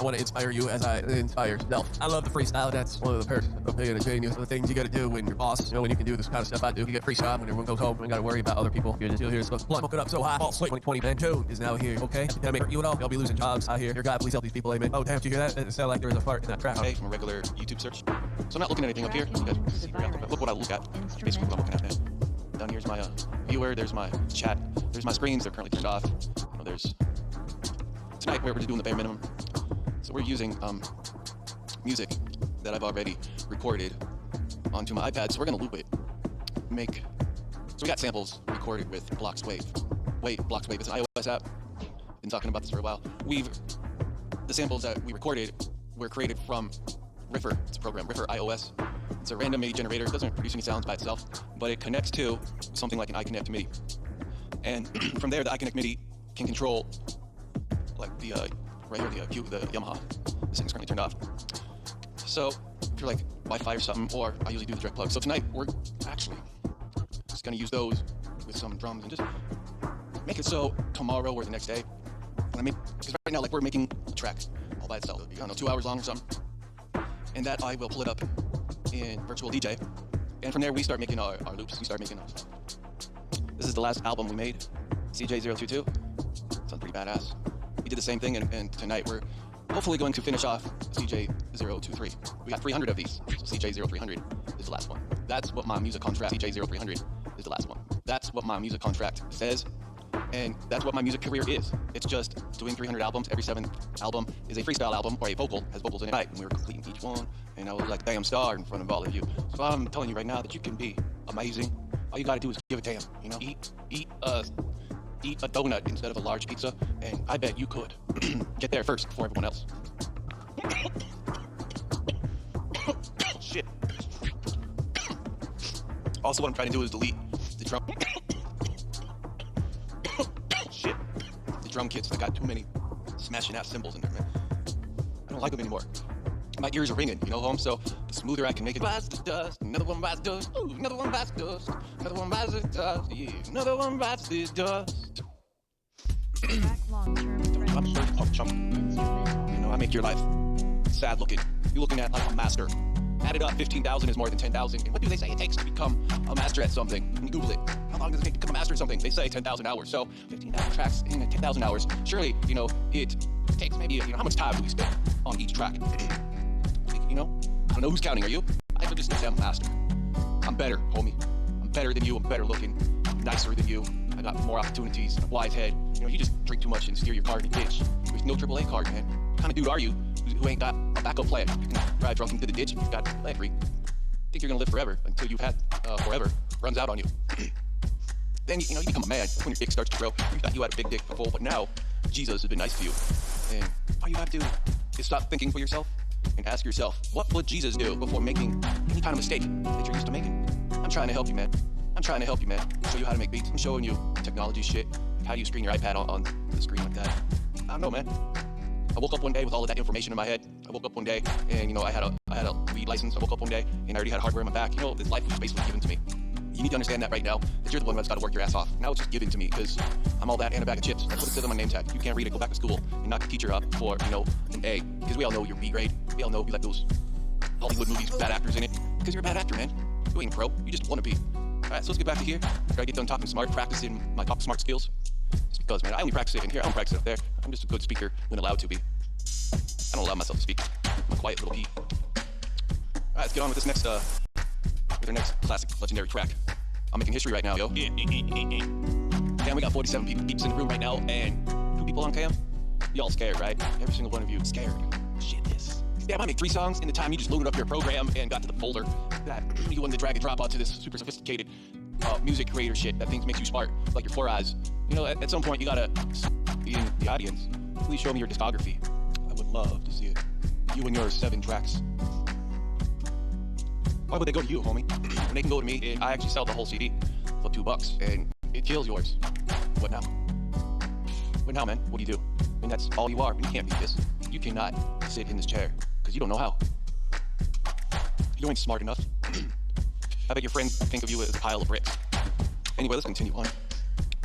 I want to inspire you as I inspire yourself. I love the freestyle. That's one of the perks of being a genius. The things you got to do when you're boss. When you can do this kind of stuff I do. You get free shot when everyone goes home. You got to worry about other people. You're just here. So blood it up so high. False sleep 2020. Man, June is now here. Okay. Epidemic hurt you at all. Y'all be losing jobs out here. Your God, please help these people. Amen. Oh, damn, did you hear that? It sounded like there was a fart in that track. Hey, from a regular YouTube search. So I'm not looking at anything up here. You guys can see look what I look at. Basically what I'm looking at now. Down here's my viewer. There's my chat. There's my screens. They're currently turned off. There's tonight we're just doing the bare minimum. So we're using music that I've already recorded onto my iPad. So we're gonna loop it. So we got samples recorded with Blocks Wave. Blocks Wave. It's an iOS app. Been talking about this for a while. The samples that we recorded were created from Riffer. It's a program, Riffer iOS. It's a random MIDI generator. It doesn't produce any sounds by itself, but it connects to something like an iConnect MIDI. And from there, the iConnect MIDI can control, like the right here, the Yamaha. This thing's currently turned off. So if you're like Wi-Fi or something, or I usually do the direct plug. So tonight we're actually just gonna use those with some drums and just make it so tomorrow or the next day. Because right now, like we're making a track all by itself. It'll be, I don't know, 2 hours long or something. And that I will pull it up in Virtual DJ. And from there we start making our loops. We start making those. This is the last album we made, CJ022. Sounds pretty badass. We did the same thing, and tonight we're hopefully going to finish off CJ023. We got 300 of these. So CJ0300 is the last one. That's what my music contract, CJ0300 is the last one. That's what my music contract says, and that's what my music career is. It's just doing 300 albums. Every 7th album is a freestyle album, or a vocal, has vocals in it. And we were completing each one, and I was like, damn star in front of all of you. So I'm telling you right now that you can be amazing. All you gotta do is give a damn, you know? Eat a donut instead of a large pizza, and I bet you could get there first before everyone else. Shit. Also, what I'm trying to do is delete the drum. Shit. The drum kits that got too many smashing ass cymbals in there, man. I don't like them anymore. My ears are ringing, you know, home, so the smoother I can make it. Bites the dust, another one bites the dust, ooh, another one bites the dust, another one bites the dust, yeah, another one bites the dust. You know, I make your life sad looking. You're looking at like a master. Added up, 15,000 is more than 10,000. And what do they say it takes to become a master at something? When you Google it, how long does it take to become a master at something? They say 10,000 hours. So 15,000 tracks in 10,000 hours. Surely, you know, it takes maybe, you know, how much time do we spend on each track? You know, I don't know who's counting. Are you? I could just say I'm a master. I'm better, homie. I'm better than you. I'm better looking. I'm nicer than you. I got more opportunities. A wise head. You know, you just drink too much and steer your car in a ditch with no AAA card, man. What kind of dude are you who ain't got a backup plan? You can ride drunk into the ditch if you've got land free. Think you're gonna live forever until you've had forever runs out on you. Then you know you become a man when your dick starts to grow. You thought you had a big dick before, but now Jesus has been nice to you. And all you gotta do is stop thinking for yourself and ask yourself, what would Jesus do before making any kind of mistake that you're used to making? I'm trying to help you, man. I'm trying to help you, man. Show you how to make beats. I'm showing you technology shit. Like how do you screen your iPad on the screen like that? I don't know, man. I woke up one day with all of that information in my head. I woke up one day and, you know, I had a weed license. I woke up one day and I already had hardware in my back. You know, this life was basically given to me. You need to understand that right now, that you're the one that's got to work your ass off. Now it's just given to me because I'm all that and a bag of chips. That's what it says on my name tag. You can't read it, go back to school and knock the teacher up for, you know, an A. Because we all know you're B grade. We all know you let those Hollywood movies with bad actors in it. Because you're a bad actor, man. You ain't a pro. You just want to be. All right, so let's get back to here. After I get done talking smart, practicing my talk smart skills. Just because, man, I only practice it in here. I don't practice it up there. I'm just a good speaker when allowed to be. I don't allow myself to speak. I'm a quiet little pea. All right, let's get on with this next, with our next classic legendary track. I'm making history right now, yo. Damn, we got 47 peeps in the room right now, and 2 people on cam. Y'all scared, right? Every single one of you scared. Shit, this. Damn, I made 3 songs in the time you just loaded up your program and got to the folder. That you wanted to drag and drop onto this super sophisticated music creator shit that things makes you smart, like your 4 eyes. You know, at some point you gotta be in the audience. Please show me your discography. I would love to see it. You and your 7 tracks. Why would they go to you, homie? When they can go to me, and I actually sell the whole CD for $2, and it kills yours. What now? What now, man? What do you do? I mean, that's all you are. You can't be this. You cannot sit in this chair, because you don't know how. You ain't smart enough. I bet your friends think of you as a pile of bricks. Anyway, let's continue on.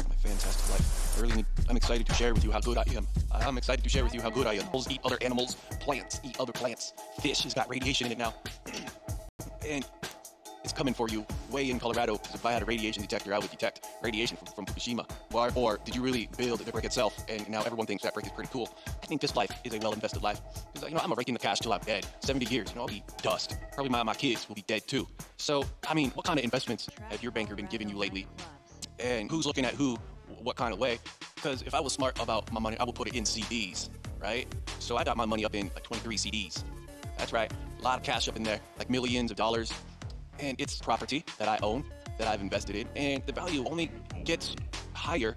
My fantastic life. I'm excited to share with you how good I am. I'm excited to share with you how good I am. Animals eat other animals. Plants eat other plants. Fish has got radiation in it now. And it's coming for you way in Colorado, because if I had a radiation detector, I would detect radiation from Fukushima. Or did you really build the brick itself, and now everyone thinks that brick is pretty cool? I think this life is a well-invested life. Because, I'm raking the cash till I'm dead. 70 years, I'll be dust. Probably my kids will be dead too. So, what kind of investments have your banker been giving you lately? And who's looking at who, what kind of way? Because if I was smart about my money, I would put it in CDs, right? So I got my money up in like 23 CDs. That's right, a lot of cash up in there, like millions of dollars. And it's property that I own, that I've invested in, and the value only gets higher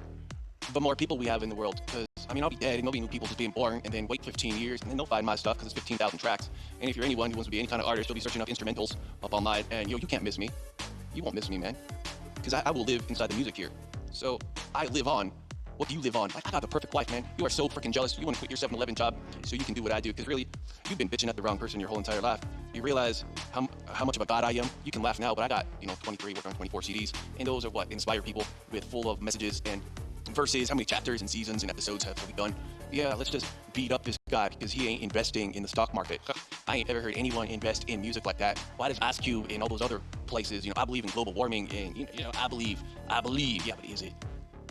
the more people we have in the world. Because, I'll be dead, and there'll be new people just being born, and then wait 15 years, and then they'll find my stuff, because it's 15,000 tracks. And if you're anyone who wants to be any kind of artist, you'll be searching up instrumentals up online, and you can't miss me. You won't miss me, man. Because I will live inside the music here. So I live on. What do you live on? I got the perfect life, man. You are so freaking jealous. You want to quit your 7-Eleven job so you can do what I do. Because really, you've been bitching at the wrong person your whole entire life. You realize how much of a god I am. You can laugh now, but I got 23, working on 24 CDs, and those are what inspire people with full of messages and verses. How many chapters and seasons and episodes have we done? Yeah, let's just beat up this guy because he ain't investing in the stock market. I ain't ever heard anyone invest in music like that. Why does Ice Cube and all those other places? I believe in global warming, and I believe. Yeah, but is it?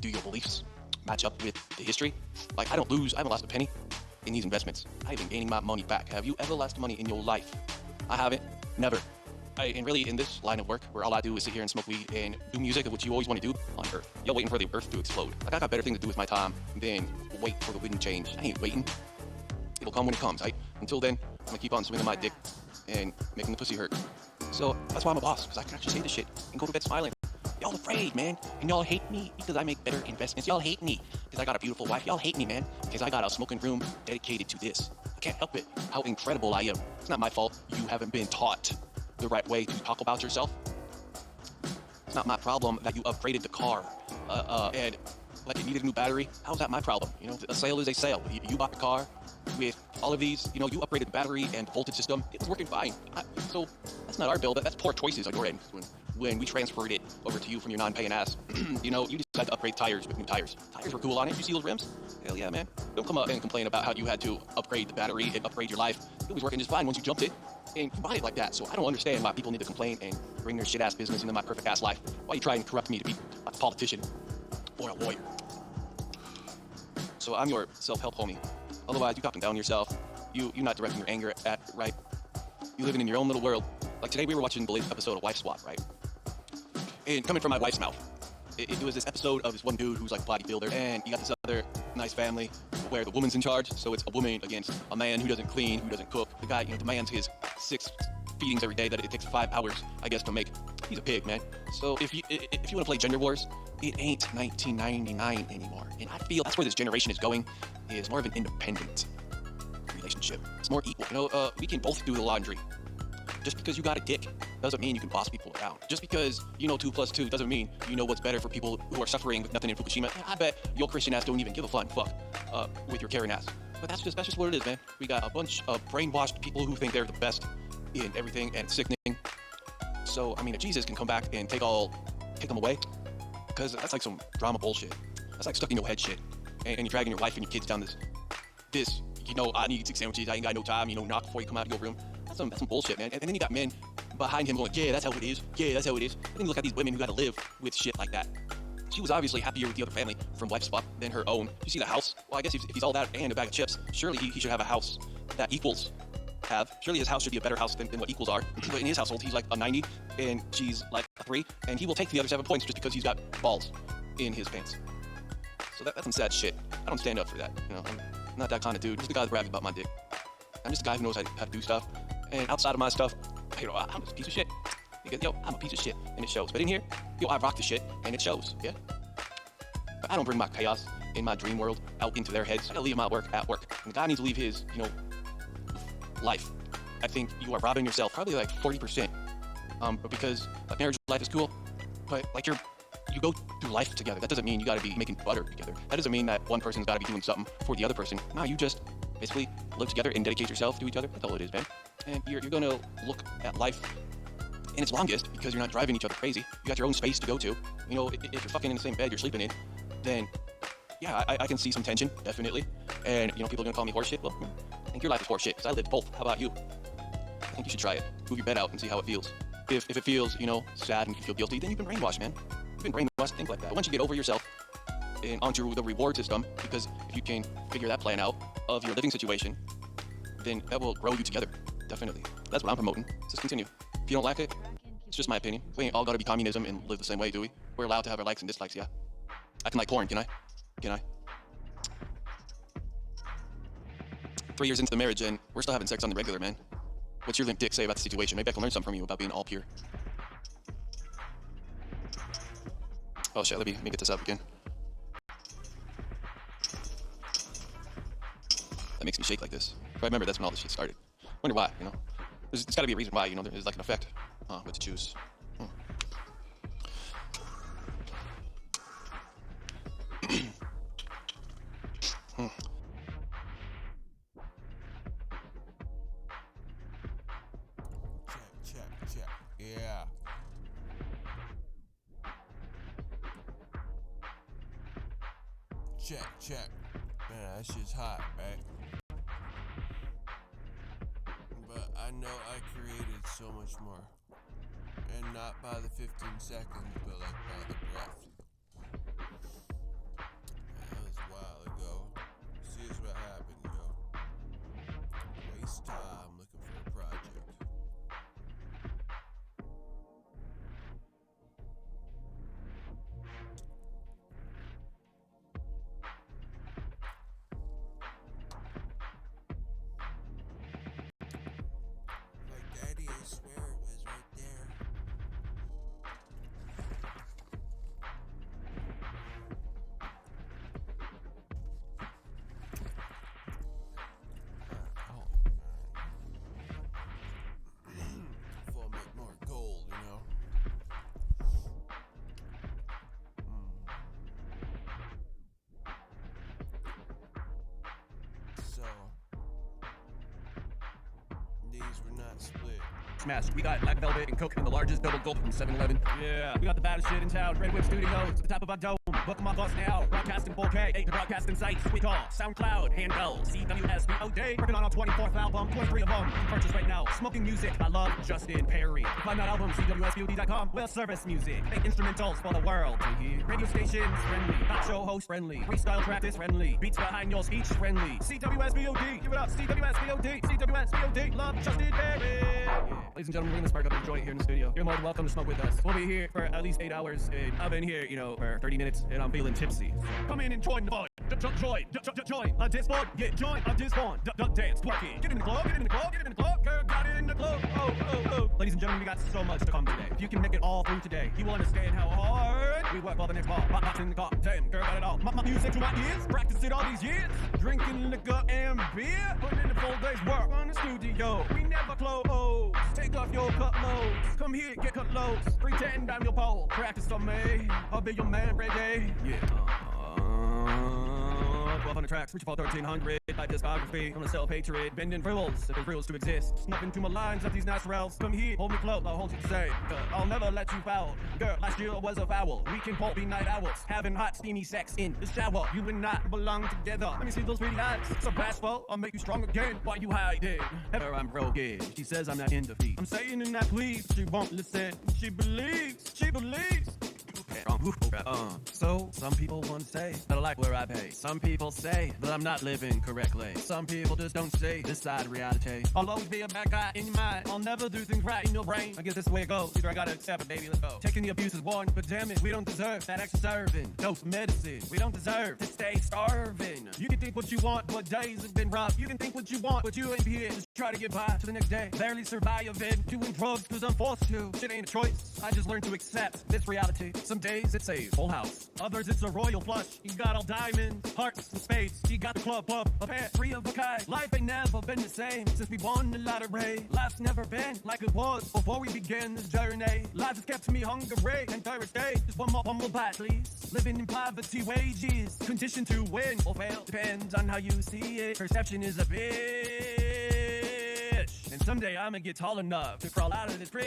Do your beliefs match up with the history? Like, I haven't lost a penny in these investments. I've been gaining my money back. Have you ever lost money in your life? I haven't. Never. And really, in this line of work, where all I do is sit here and smoke weed and do music, which you always want to do on Earth. Y'all waiting for the Earth to explode. Like, I got better things to do with my time than wait for the wind to change. I ain't waiting. It'll come when it comes, right? Until then, I'm gonna keep on swinging my dick and making the pussy hurt. So that's why I'm a boss, because I can actually say this shit and go to bed smiling. Y'all afraid, man, and y'all hate me because I make better investments. Y'all hate me because I got a beautiful wife. Y'all hate me, man, because I got a smoking room dedicated to this. I can't help it, how incredible I am. It's not my fault you haven't been taught the right way to talk about yourself. It's not my problem that you upgraded the car and like it needed a new battery. How's that my problem? A sale is a sale. You bought the car with all of these, you upgraded the battery and the voltage system. It was working fine. So that's not our bill. That's poor choices on your end. When we transferred it over to you from your non-paying ass, you decided to upgrade tires with new tires. Tires were cool on it. You see those rims? Hell yeah, man. Don't come up and complain about how you had to upgrade the battery and upgrade your life. It was working just fine once you jumped it, and you bought it like that. So I don't understand why people need to complain and bring their shit-ass business into my perfect-ass life. Why you try and corrupt me to be a politician or a lawyer? So I'm your self-help homie. Otherwise, you talking down yourself. You're not directing your anger at right. You living in your own little world. Like today, we were watching the latest episode of Wife Swap, right? And coming from my wife's mouth, it was this episode of this one dude who's like a bodybuilder, and you got this other nice family where the woman's in charge. So it's a woman against a man who doesn't clean, who doesn't cook. The guy, demands his 6 feedings every day that it takes 5 hours, I guess, to make. He's a pig, man. So if you want to play gender wars, it ain't 1999 anymore. And I feel that's where this generation is going, is more of an independent relationship. It's more equal. We can both do the laundry. Just because you got a dick doesn't mean you can boss people around. Just because 2 + 2 doesn't mean you know what's better for people who are suffering with nothing in Fukushima. I bet your Christian ass don't even give a flying fuck with your Karen ass. But that's just what it is, man. We got a bunch of brainwashed people who think they're the best in everything, and it's sickening. So, if Jesus can come back and take them away, because that's like some drama bullshit. That's like stuck in your head shit. And you're dragging your wife and your kids down this, I need 6 sandwiches, I ain't got no time, knock before you come out of your room. That's some bullshit, man. And then you got men behind him going, yeah, that's how it is. Yeah, that's how it is. And then you look at these women who got to live with shit like that. She was obviously happier with the other family from Wife Swap than her own. You see the house? Well, I guess if he's all that and a bag of chips, surely he should have a house that equals have. Surely his house should be a better house than what equals are. But in his household, he's like a 90, and she's like a 3, and he will take the other 7 points just because he's got balls in his pants. So that's some sad shit. I don't stand up for that. I'm not that kind of dude. I'm just the guy that brags about my dick. I'm just a guy who knows how to do stuff. And outside of my stuff, I'm a piece of shit. Because, I'm a piece of shit, and it shows. But in here, I rock the shit, and it shows, yeah? But I don't bring my chaos in my dream world out into their heads. I gotta leave my work at work. And the guy needs to leave his, life. I think you are robbing yourself probably like 40%. But because marriage life is cool, but like you go through life together. That doesn't mean you gotta be making butter together. That doesn't mean that one person's gotta be doing something for the other person. No, you just basically live together and dedicate yourself to each other. That's all it is, man. And you're gonna look at life in its longest because you're not driving each other crazy. You got your own space to go to. If you're fucking in the same bed you're sleeping in, then yeah, I can see some tension, definitely. And, you know, people are going to call me horseshit. Well, I think your life is horseshit because I lived both. How about you? I think you should try it. Move your bed out and see how it feels. If it feels, you know, sad and you feel guilty, then you've been brainwashed, man. You've been brainwashed to think like that. Once you get over yourself and onto the reward system, because if you can figure that plan out of your living situation, then that will grow you together, definitely. That's what I'm promoting. Just continue. If you don't like it, it's just my opinion. We ain't all gotta be communism and live the same way, do we? We're allowed to have our likes and dislikes, yeah. I can like porn, can I? Can I? 3 years into the marriage and we're still having sex on the regular, man. What's your limp dick say about the situation? Maybe I can learn something from you about being all pure. Oh shit, let me get this up again. That makes me shake like this. But I remember that's when all this shit started. Wonder why, you know? There's gotta be a reason why, you know, there's like an effect. What to choose. Check. Yeah. Check. Man, that shit's hot, right? But I know I created so much more. And not by the 15 seconds, but like by the breath. That was a while ago. See, here's what happened, yo. Waste time looking for a project. Like, Daddy, I swear it was right there. Before I make more gold, you know? So, these were not split. Smash. We got Black Velvet and Coke in the largest double gulp from 7-Eleven. Yeah. We got the baddest shit in town. Red Whip Studios to the top of our dome. Book my boss now. Broadcasting 4K. 8 broadcasting sites. We call SoundCloud, Handbell, CWSBOD. Working on our 24th album. 23 of them. Purchase right now. Smoking music. I love Justin Perry. Find that album. CWSBOD.com. We'll service music. Make instrumentals for the world to hear. Radio stations friendly. Hot show host friendly. Freestyle practice friendly. Beats behind your speech friendly. CWSBOD. Give it up. CWSBOD. CWSBOD. Love Justin Perry. Yeah. Ladies and gentlemen, we're gonna spark up a joint here in the studio. You're more than welcome to smoke with us. We'll be here for at least 8 hours, and I've been here, for 30 minutes, and I'm feeling tipsy. Come in and join the fun. Join a Discord. Yeah, join a Discord. Dance, twerk it. Get in the club. Girl, got it in the club. Oh. Ladies and gentlemen, we got so much to come today. If you can make it all through today, you will understand how hard we work for the next ball. Box in the car. Damn, girl, got it all. My music to my ears. Practice it all these years. Drinking liquor and beer. Putting in the full day's work on the studio. We never close. Take off your cut loads. Come here, get cut loads. Pretend I'm your pole. Practice on me. I'll be your man, Reggae. Yeah. 1200 tracks, reaching for 1300. My discography, gonna sell hatred, bending rules, if there's rules to exist. Snuffing to my lines of these naturals. Come here, hold me close, I'll hold you safe. I'll never let you foul. Girl, last year was a foul. We can both be night owls, having hot, steamy sex in the shower. You and I belong together. Let me see those pretty eyes. So bashful, I'll make you strong again. Why you hiding? Ever I'm broken. She says I'm not in defeat. I'm saying in that please, she won't listen. She believes. So, some people want to say that I like where I pay. Some people say that I'm not living correctly. Some people just don't see this side of reality. I'll always be a bad guy in your mind. I'll never do things right in your brain. I guess that's the way it goes. Either I gotta accept it, baby, let's go. Taking the abuse is one, but damn it, we don't deserve that extra serving. Dose medicine, we don't deserve to stay starving. You can think what you want, but days have been rough. You can think what you want, but you ain't here. Just try to get by to the next day. Barely surviving, doing drugs cause I'm forced to. Shit ain't a choice, I just learned to accept this reality. Some days it's a full house, others it's a royal flush. You got all diamonds, hearts, and spades. You got the club, a pair, 3 of a kind. Life ain't never been the same since we won the lottery. Life's never been like it was before we began this journey. Life has kept me hungry and thirsty. Just one more bite, please. Living in poverty, wages, conditioned to win or fail. Depends on how you see it. Perception is a bitch, and Someday I'ma get tall enough to crawl out of this crib.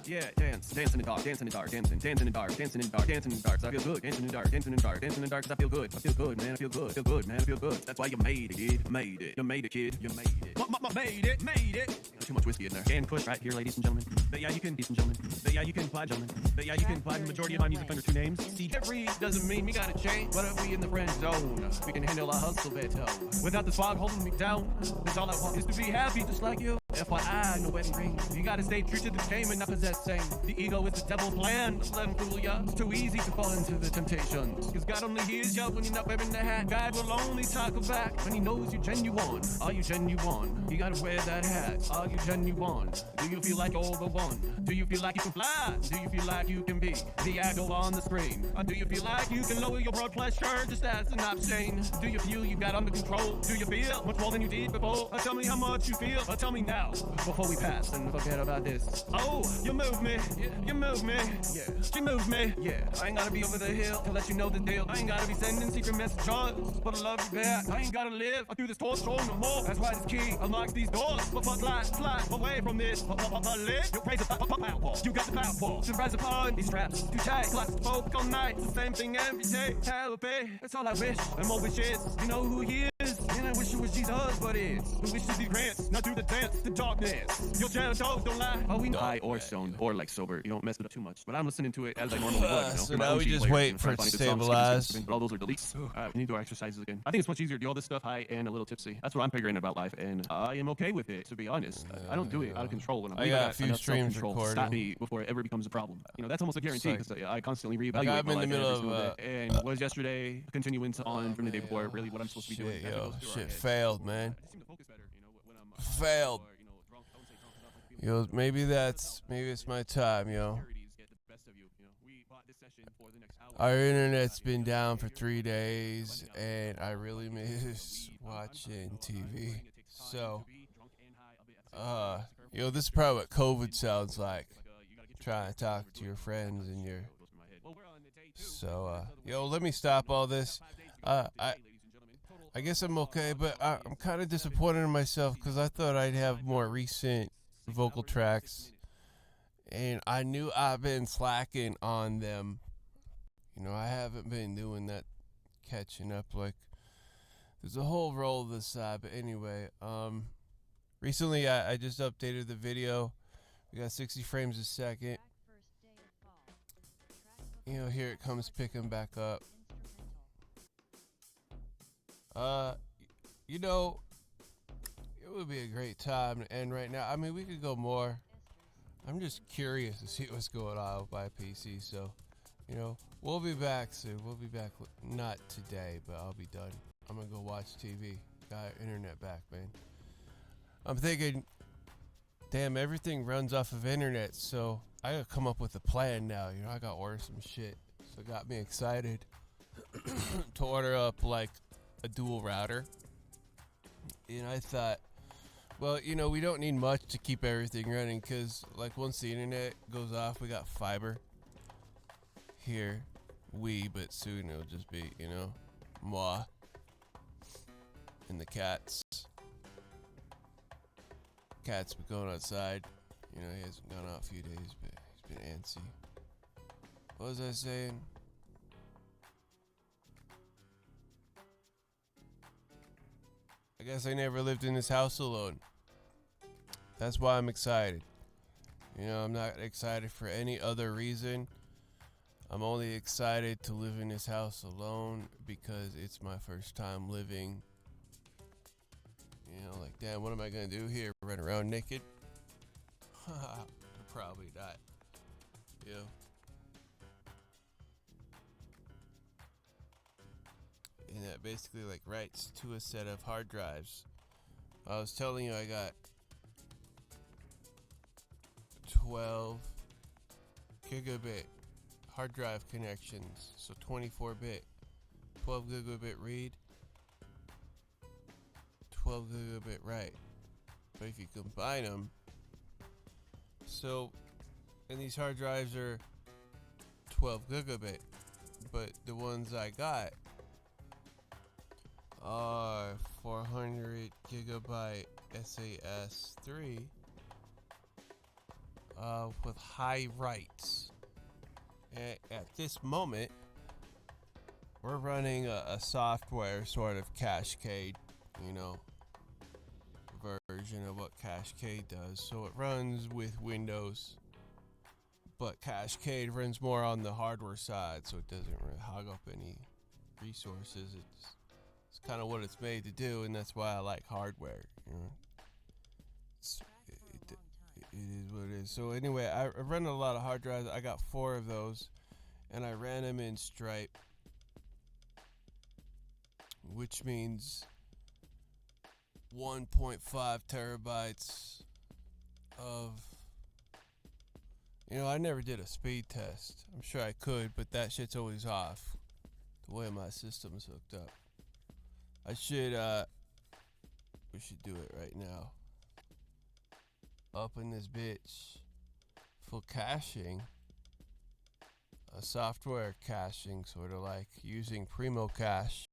Yeah, dance in the dark, dance in the dark, dance in the dark, dance in the dark, dance in the dark. I feel good, dance in the dark, dance in the dark, dance in the dark. 'Cause I feel good, man, I feel good, man, I feel good. That's why you made it, kid. Made it, you made it, kid. You made it. Made it. Too much whiskey in there. And push right here, ladies and gentlemen. But yeah, you can, ladies and gentlemen. But yeah, you can apply, gentlemen. But yeah, you can apply the majority of my music under 2 names. See, every doesn't mean we gotta change. But if we in the friend zone, we can handle our hustle better. Without the fog holding me down, that's all I want is to be happy, just like you. FYI, no wedding ring. You gotta stay true to the game and not possessing. The ego is the devil plan. Just let him fool ya. It's too easy to fall into the temptations. Cause God only hears ya when you're not wearing the hat. God will only tackle back when he knows you're genuine. Are you genuine? You gotta wear that hat. Are you genuine? Do you feel like you're the one? Do you feel like you can fly? Do you feel like you can be the idol on the screen? Or do you feel like you can lower your blood pressure just as an option? Do you feel you got under control? Do you feel much more than you did before? Or tell me how much you feel. Or tell me now before we pass and forget about this. Oh, you move me. You move me. Yeah. She moves me. Yeah. I ain't gotta be over the hill to let you know the deal. I ain't gotta be sending secret messages, but I love you back. I ain't gotta live through this torture no more. That's why this key unlocks these doors. But slide away from this. Lid. You're crazy. Power. You got the power to rise upon these traps. Too tight. Clocks spoke all night. It's the same thing every day. Help me. That's all I wish. And more wishes. You know who he is. And I wish it was Jesus, but it's who wishes he grants. Not through the dance, the darkness. Your genitals don't lie. Oh, we know. High or stoned or like sober. You don't mess it up too much. But I'm listening to it as I normally would. You know? So now we just wait for it to stabilize. But all those are deletes. We need to do our exercises again. I think it's much easier to do all this stuff high and a little tipsy. That's what I'm figuring about life, and I am okay with it, to be honest. I don't do it out of control. When I got a few streams recorded. Stop me before it ever becomes a problem. You know, that's almost a guarantee because I constantly reevaluate. I'm in the middle of and was yesterday continuance on from the day before really what I'm supposed to be doing. Shit failed, man. Failed. Yo, maybe it's my time, yo. Our internet's been down for 3 days, and I really miss watching TV. So, yo, this is probably what COVID sounds like. Trying to talk to your friends and your... So, yo, let me stop all this. I guess I'm okay, but I'm kind of disappointed in myself because I thought I'd have more recent vocal tracks, and I knew I've been slacking on them. You know, I haven't been doing that catching up. Like, there's a whole roll of this side, but anyway, recently I just updated the video. We got 60 frames a second. You know, here it comes picking back up. You know, it would be a great time to end right now. I mean, we could go more. I'm just curious to see what's going on with my PC. So, you know, we'll be back soon. We'll be back. Not today, but I'll be done. I'm going to go watch TV. Got internet back, man. I'm thinking, damn, everything runs off of internet. So I got to come up with a plan now. You know, I got to order some shit. So it got me excited to order up like a dual router. And I thought, well, you know, we don't need much to keep everything running because, like, once the internet goes off, we got fiber here. But soon it'll just be, you know, moi and the cats. Cat's been going outside. You know, he hasn't gone out a few days, but he's been antsy. What was I saying? I guess I never lived in this house alone. That's why I'm excited. You know, I'm not excited for any other reason. I'm only excited to live in this house alone because it's my first time living. You know, like, damn, what am I gonna do here? Run around naked? Probably not. You know. And that basically like writes to a set of hard drives. I was telling you I got 12 gigabit hard drive connections, so 24-bit, 12 gigabit read, 12 gigabit write. But if you combine them, so, and these hard drives are 12 gigabit, but the ones I got our 400 gigabyte SAS 3 with high writes. At this moment, we're running a software sort of Cascade, version of what Cascade does. So it runs with Windows, but Cascade runs more on the hardware side, so it doesn't really hog up any resources. It's kind of what it's made to do, and that's why I like hardware. It is what it is. So anyway, I run a lot of hard drives. I got 4 of those, and I ran them in Stripe, which means 1.5 terabytes of. I never did a speed test. I'm sure I could, but that shit's always off the way my system's hooked up. We should do it right now. Open this bitch for caching. A software caching, sort of like using Primo Cache.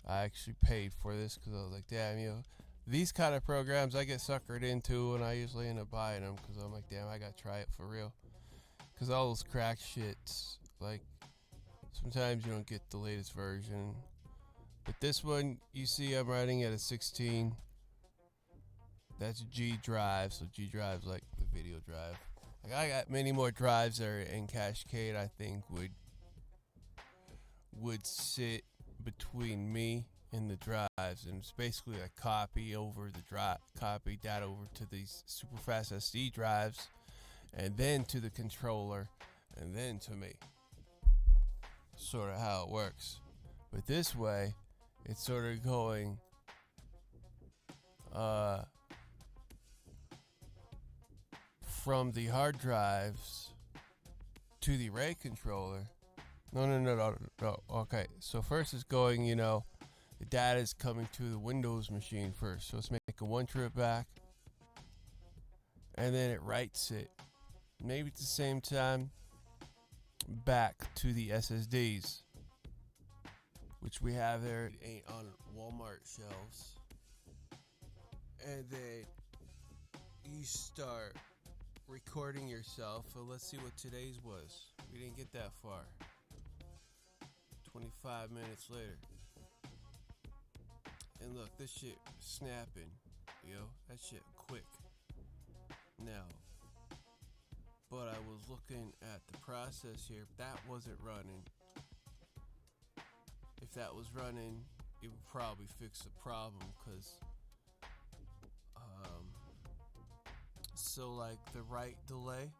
I actually paid for this because I was like, damn, these kind of programs I get suckered into, and I usually end up buying them because I'm like, damn, I gotta try it for real. Because all those crack shits, like, sometimes you don't get the latest version. But this one, you see I'm running at a 16. That's G drive, so G drive's like the video drive. Like, I got many more drives there in Cascade I think would sit between me and the drives, and it's basically a copy that over to these super fast SD drives, and then to the controller, and then to me. Sort of how it works. But this way, it's sort of going from the hard drives to the array controller. No. Okay, so first it's going, the data is coming to the Windows machine first. So it's making one trip back, and then it writes it, maybe at the same time, back to the SSDs, which we have there. It ain't on Walmart shelves. And then you start recording yourself. So let's see what today's was. We didn't get that far. 25 minutes later. And look, this shit snapping. That shit quick. Now, but I was looking at the process here. That wasn't running. If that was running, it would probably fix the problem, because so like the write delay.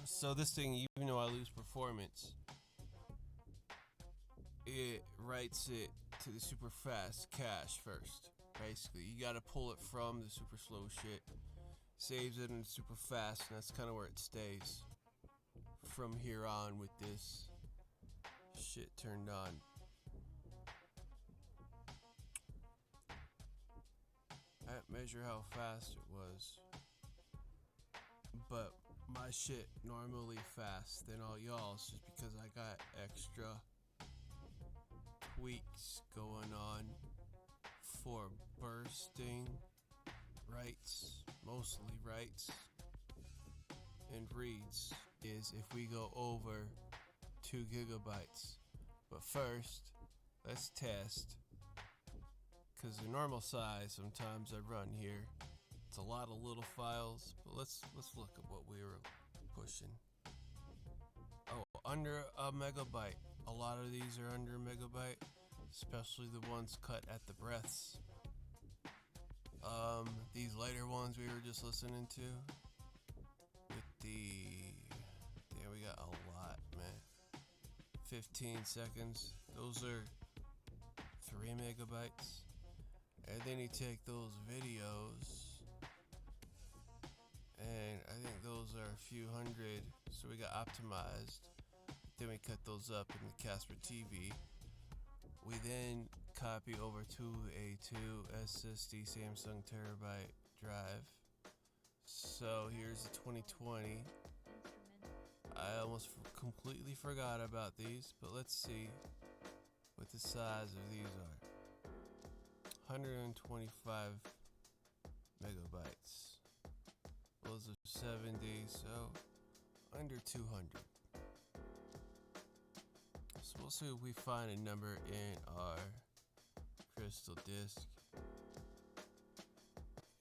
So this thing, even though I lose performance, it writes it to the super fast cache first. Basically, you gotta pull it from the super slow shit, saves it in super fast, and that's kind of where it stays from here on with this shit turned on. I didn't measure how fast it was, but my shit normally fast than all y'all's, just because I got extra tweaks going on for bursting writes, mostly writes, and reads is if we go over 2 gigabytes. But first, let's test, because the normal size sometimes I run here, it's a lot of little files, but let's look at what we were pushing. Oh, under a megabyte. A lot of these are under a megabyte, especially the ones cut at the breaths. These later ones we were just listening to with we got a lot, man. 15 seconds. Those are 3 megabytes. And then you take those videos, and I think those are a few hundred, so we got optimized. Then we cut those up in the Casper TV. We then copy over to a 2 SSD Samsung terabyte drive. So here's the 2020. I almost completely forgot about these, but let's see what the size of these are. 125 megabytes. Those are 70, so under 200. So we'll see if we find a number in our crystal disk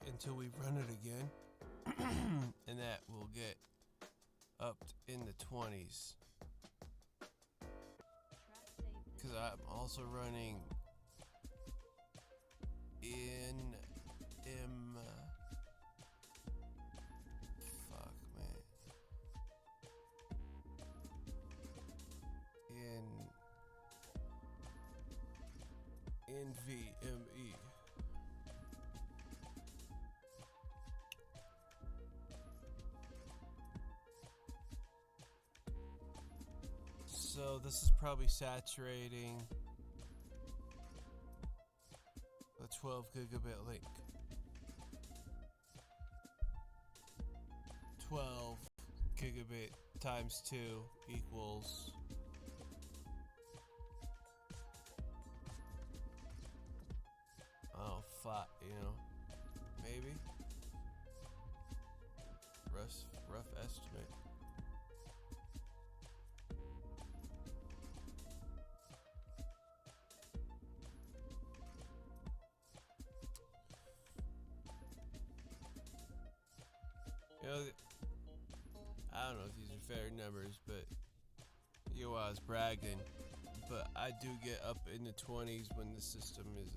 until we run it again, and that will get up in the 20s. Because I'm also running NVMe. So this is probably saturating the 12 gigabit link. 12 gigabit times 2 equals maybe rough estimate. I don't know if these are fair numbers, but I was bragging, but I do get up in the 20s when the system is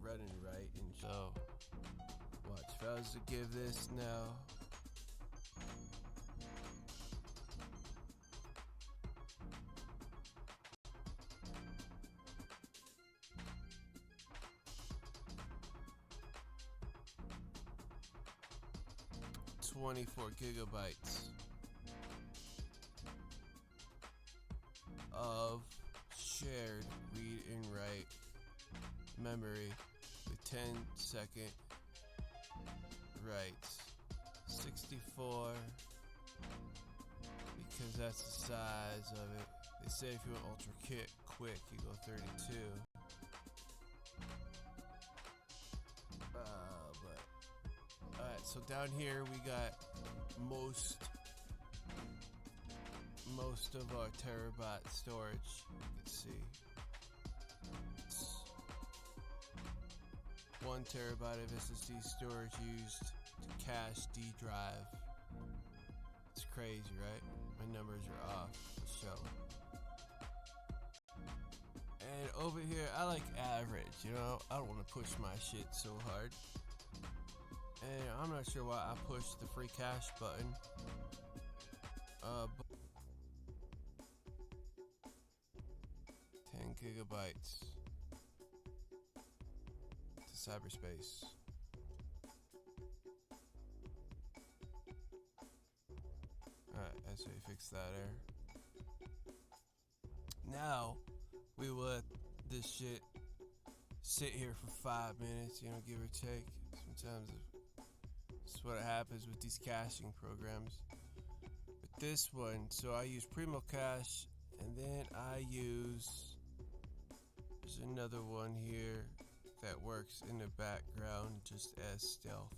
running right. And so watch, if I was to give this now, $24 gigabytes of shared read and write memory with 10-second writes. 64 because that's the size of it. They say if you want ultra quick, you go 32. Alright, so down here we got most of our terabyte storage. You can see it's 1 terabyte of SSD storage used to cache D drive. It's crazy, right? My numbers are off the show. And over here, I like average, I don't want to push my shit so hard. And I'm not sure why I pushed the free cache button. But 10 gigabytes to cyberspace. Alright, so we fixed that error. Now, we will let this shit sit here for 5 minutes, give or take. Sometimes that's what happens with these caching programs. But this one, so I use Primo Cache, and then I use, there's another one here that works in the background just as stealth.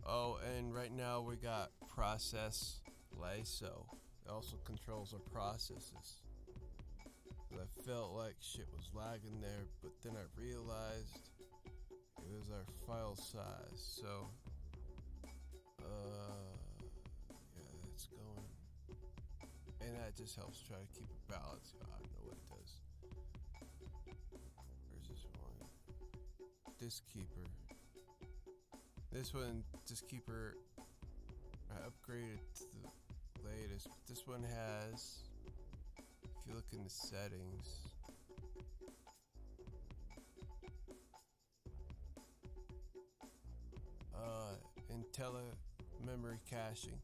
Oh, and right now we got process LISO. It also controls our processes. I felt like shit was lagging there, but then I realized it was our file size. So, yeah, it's going. And that just helps try to keep it balanced. I don't know what it does. Where's this one? Diskkeeper. This one, Diskkeeper, I upgraded to the latest. But this one has, if you look in the settings, memory caching.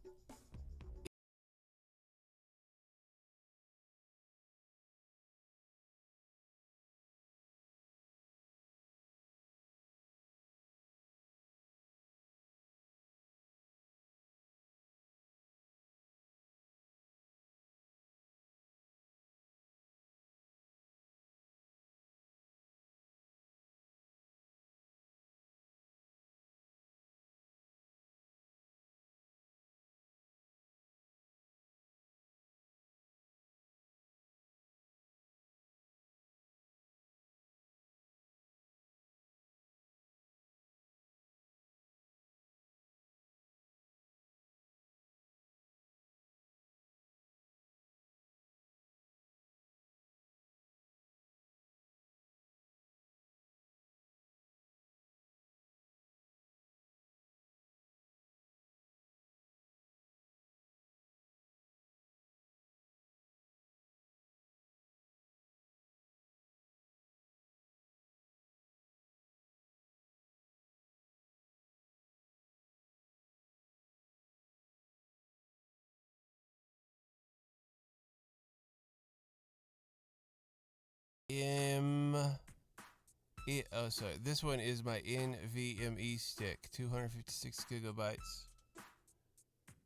This one is my NVMe stick, 256 gigabytes.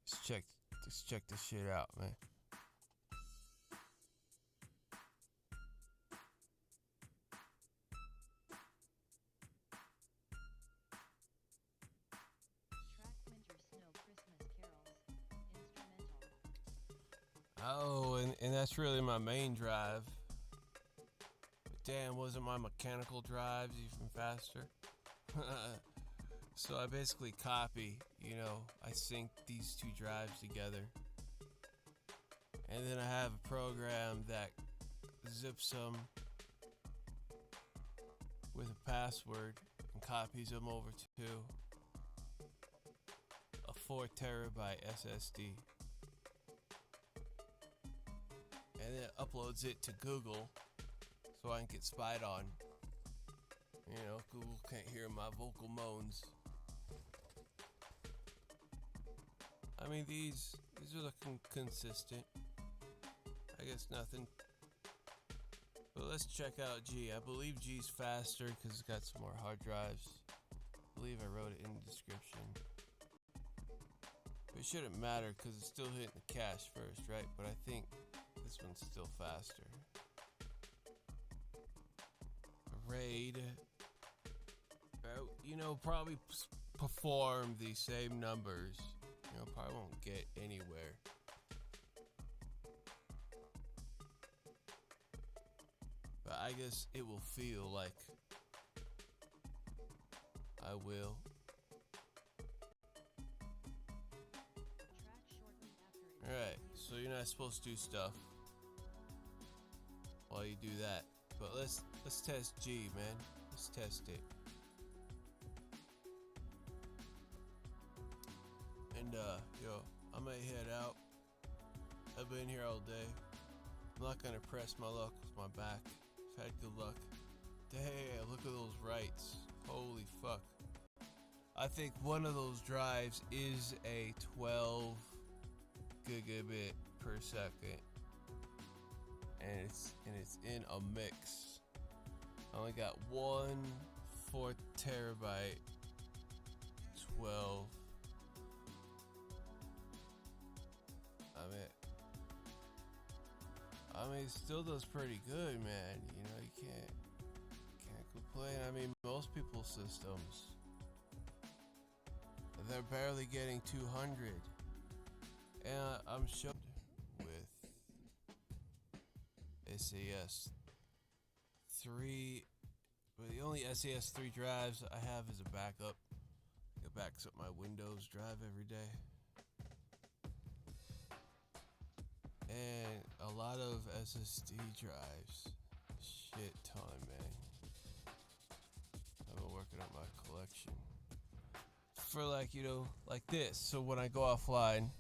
Let's check this shit out, man. Oh, and that's really my main drive. But damn, wasn't my mechanical drives even faster? So I basically copy, I sync these two drives together. And then I have a program that zips them with a password and copies them over to a 4 terabyte SSD. And then uploads it to Google so I can get spied on. Google can't hear my vocal moans. I mean, these are looking consistent. I guess nothing. But let's check out G. I believe G's faster because it's got some more hard drives. I believe I wrote it in the description. But it shouldn't matter because it's still hitting the cache first, right? But I think this one's still faster. RAID. Probably perform the same numbers. Probably won't get anywhere. But I guess it will feel like I will. Alright, so you're not supposed to do stuff while you do that. But let's test G, man. Let's test it. And I might head out. I've been here all day. I'm not gonna press my luck with my back. I've had good luck. Damn, look at those writes. Holy fuck. I think one of those drives is a 12 gigabit per second. And it's in a mix. I only got one 4 terabyte 12. I mean, it still does pretty good, man. You can't complain. I mean, most people's systems, they're barely getting 200. And I'm sure with SAS 3, but the only SAS 3 drives I have is a backup. It backs up my Windows drive every day. And a lot of SSD drives. Shit ton, man. I've been working on my collection. For like this. So when I go offline,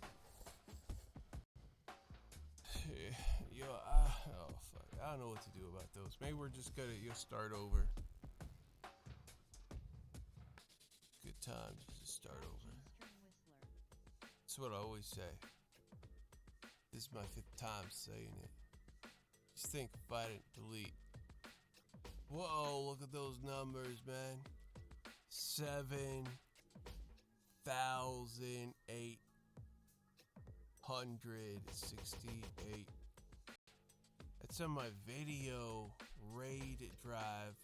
I don't know what to do about those. Maybe we're just gonna start over. Good times, just start over. That's what I always say. This is my 5th time saying it. Just think if I didn't delete. Whoa, look at those numbers, man. 7,868. That's on my video RAID drive.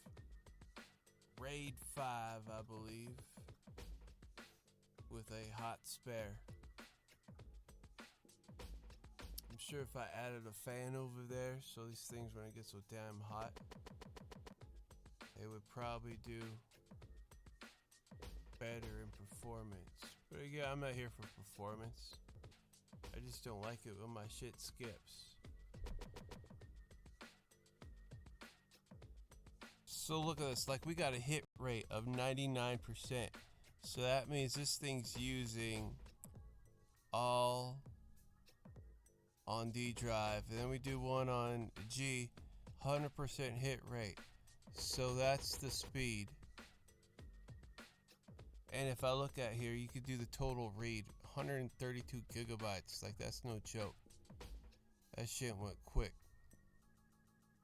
RAID 5, I believe. With a hot spare. I'm sure if I added a fan over there, so these things when it gets so damn hot, they would probably do better in performance. But again, I'm not here for performance. I just don't like it when my shit skips. So look at this, like we got a hit rate of 99%. So that means this thing's using all on D drive. And then we do one on G, 100% hit rate. So that's the speed. And if I look at here, you could do the total read, 132 gigabytes. Like that's no joke. That shit went quick.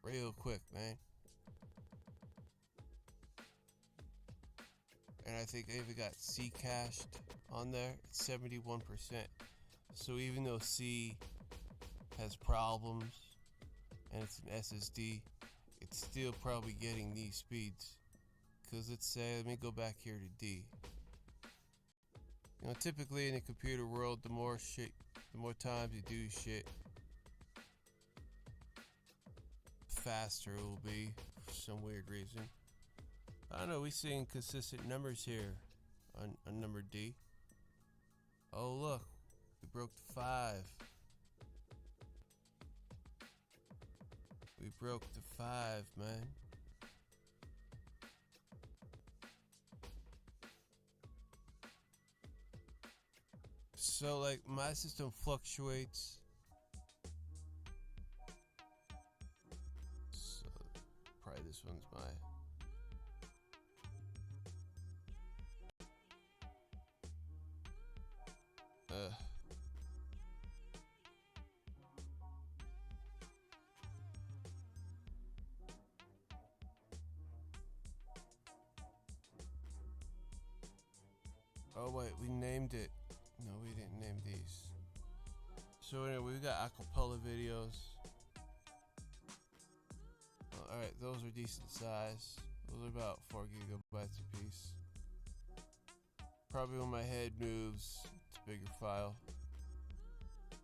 Real quick, man. and I think I even got C cached on there. It's 71%. So even though C has problems and it's an SSD, it's still probably getting these speeds. Because let's say, let me go back here to D. You know, typically in the computer world, the more times you do shit, faster it will be for some weird reason. I don't know, we're seeing consistent numbers here on number D. Oh look, we broke the 5. We broke the 5, man. So like my system fluctuates. So probably this one's my oh wait, we named it. No, we didn't name these. So anyway, we got acapella videos. Alright, those are decent size. Those are about 4 gigabytes a piece. Probably when my head moves, it's a bigger file.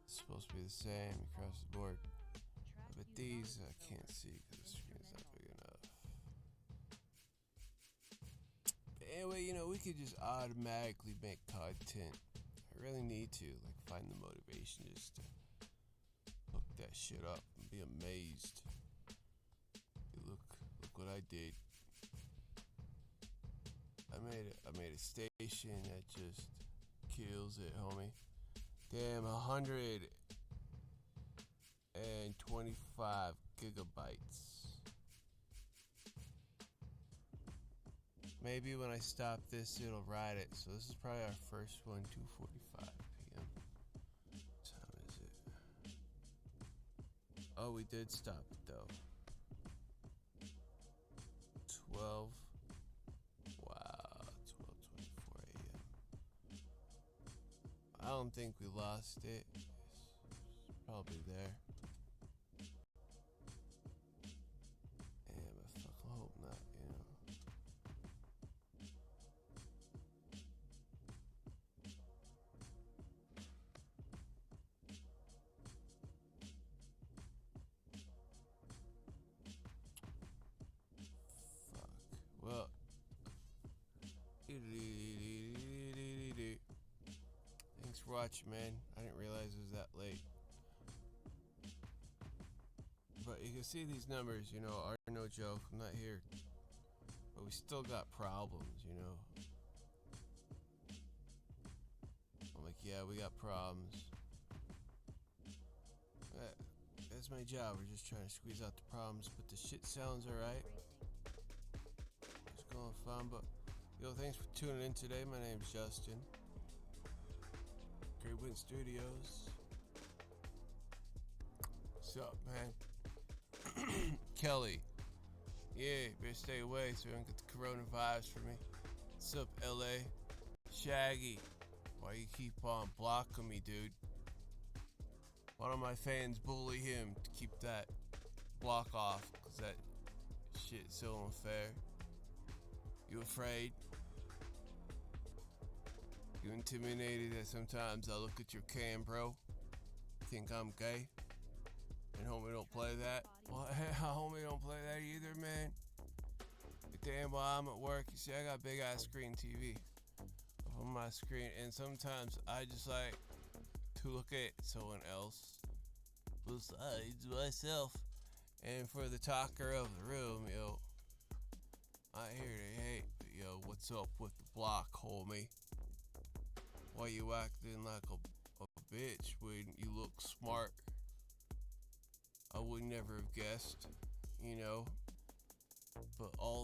It's supposed to be the same across the board. But these I can't see because the screen's not big enough. But anyway, you know, we could just automatically make content. I really need to, like, find the motivation just to hook that shit up and be amazed. Hey, look what I did. I made a station that just kills it, homie. Damn, 125 gigabytes. Maybe when I stop this, it'll ride it. So this is probably our first one, 2:45 p.m. What time is it? Oh, we did stop it though. 12. Wow, 12:24 a.m. I don't think we lost it. It's probably there. Damn, I fucking hope not, you know. Fuck. Well. Thanks for watching, man. I didn't realize it was that late. But you can see these numbers, you know, are no joke. I'm not here. But we still got problems, you know. I'm like, yeah, we got problems. That's my job. We're just trying to squeeze out the problems. But the shit sounds alright. It's going fine, but yo, thanks for tuning in today. My name's Justin. Great Win Studios. What's up, man? Kelly. Yeah, better stay away so you don't get the coronavirus from me. What's up, LA? Shaggy. Why you keep on blocking me, dude? One of my fans bully him to keep that block off, cause that shit's so unfair. You afraid? You intimidated that sometimes I look at your cam, bro? Think I'm gay? And homie don't play that? Well, homie don't play that either, man. But damn, while I'm at work, you see I got big ass screen TV on my screen, and sometimes I just like to look at someone else besides myself. And for the talker of the room, yo, I here to hate, but yo, what's up with the block, homie? Why you acting like a bitch when you look smart? I would never have guessed, you know. But all